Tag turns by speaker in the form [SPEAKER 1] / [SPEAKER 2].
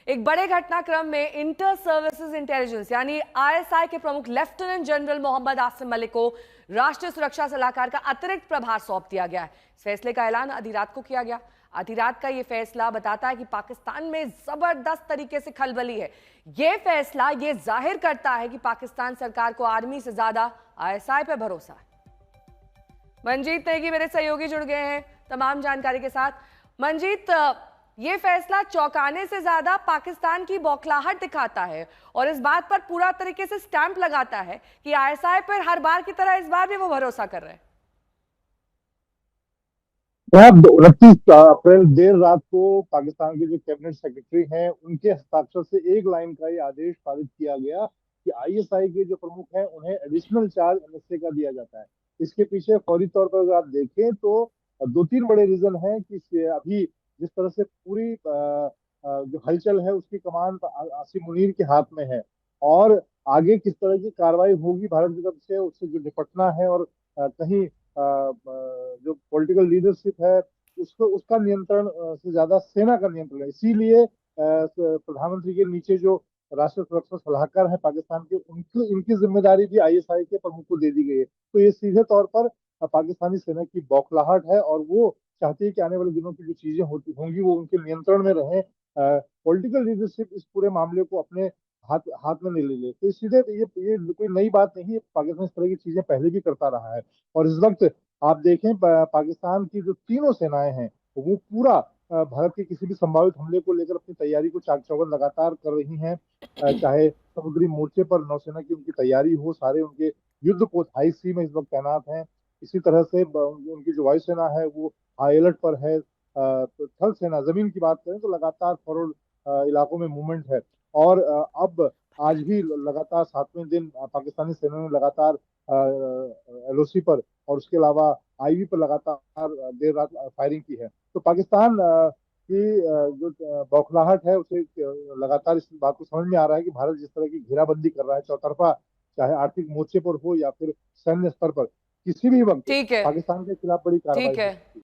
[SPEAKER 1] एक बड़े घटनाक्रम में इंटर सर्विसेज इंटेलिजेंस यानी आईएसआई के प्रमुख लेफ्टिनेंट जनरल मोहम्मद आसिम मलिक को राष्ट्रीय सुरक्षा सलाहकार का अतिरिक्त प्रभार सौंप दिया गया है। इस फैसले का ऐलान आधी रात को किया गया। आधी रात का यह फैसला बताता है कि पाकिस्तान में जबरदस्त तरीके से खलबली है। यह फैसला यह जाहिर करता है कि पाकिस्तान सरकार को आर्मी से ज्यादा आईएसआई पर भरोसा है। मंजीत नेगी मेरे सहयोगी जुड़ गए हैं तमाम जानकारी के साथ। मंजीत, ये फैसला चौंकाने से ज्यादा पाकिस्तान की बौखलाहट दिखाता है और इस बात पर पूरा तरीके से स्टैंप लगाता है कि आईएसआई पर हर बार की तरह इस बार भी वो भरोसा कर रहे हैं।
[SPEAKER 2] 29 अप्रैल देर रात को पाकिस्तान के जो कैबिनेट सेक्रेटरी हैं उनके हस्ताक्षर से एक लाइन का ये आदेश पारित किया गया कि आईएसआई के जो प्रमुख हैं उन्हें एडिशनल चार्ज एनएसए का दिया जाता है। इसके पीछे फौरी तौर पर अगर आप देखें तो दो तीन बड़े रीजन हैं कि अभी जिस तरह से पूरी जो हलचल है उसकी कमान आसिम मुनीर के हाथ में है और आगे किस तरह की कार्रवाई होगी भारत की तरफ से उससे जो निपटना है और कहीं जो पॉलिटिकल लीडरशिप है उसको उसका नियंत्रण से ज्यादा सेना का नियंत्रण है। इसीलिए प्रधानमंत्री के नीचे जो राष्ट्रीय सुरक्षा सलाहकार है पाकिस्तान के उनकी इनकी जिम्मेदारी भी आईएसआई के प्रमुख को दे दी गई है। तो ये सीधे तौर पर पाकिस्तानी सेना की बौखलाहट है और वो चाहती है कि आने वाले दिनों की जो चीजें होती होंगी वो उनके नियंत्रण में रहे। पॉलिटिकल लीडरशिप इस पूरे मामले को अपने हाथ हाथ में नहीं ले ले। तो सीधे ये कोई नई बात नहीं है। पाकिस्तान इस तरह की चीजें पहले भी करता रहा है और इस वक्त आप देखें पाकिस्तान की जो तीनों सेनाएं हैं वो पूरा भारत के किसी भी संभावित हमले को लेकर अपनी तैयारी को चाक चौबंद लगातार कर रही हैं। चाहे समुद्री मोर्चे पर नौसेना की उनकी तैयारी हो, सारे उनके युद्ध पोत हाई सी में इस वक्त तैनात हैं। इसी तरह से उनकी जो वायुसेना है वो हाई अलर्ट पर है। तो थल सेना जमीन की बात करें तो लगातार फॉरवर्ड इलाकों में मूवमेंट है और अब आज भी लगातार 7वें दिन पाकिस्तानी सेना ने लगातार एलओसी पर और उसके अलावा आईवी पर लगातार देर रात फायरिंग की है। तो पाकिस्तान की जो बौखलाहट है उसे लगातार इस बात को समझ में आ रहा है कि भारत जिस तरह की घेराबंदी कर रहा है चौतरफा, चाहे आर्थिक मोर्चे पर हो या फिर सैन्य स्तर पर, किसी भी वक्त
[SPEAKER 1] ठीक है,
[SPEAKER 2] पाकिस्तान के खिलाफ बड़ी कार्रवाई
[SPEAKER 1] ठीक
[SPEAKER 2] हो
[SPEAKER 1] है।
[SPEAKER 2] सकती है।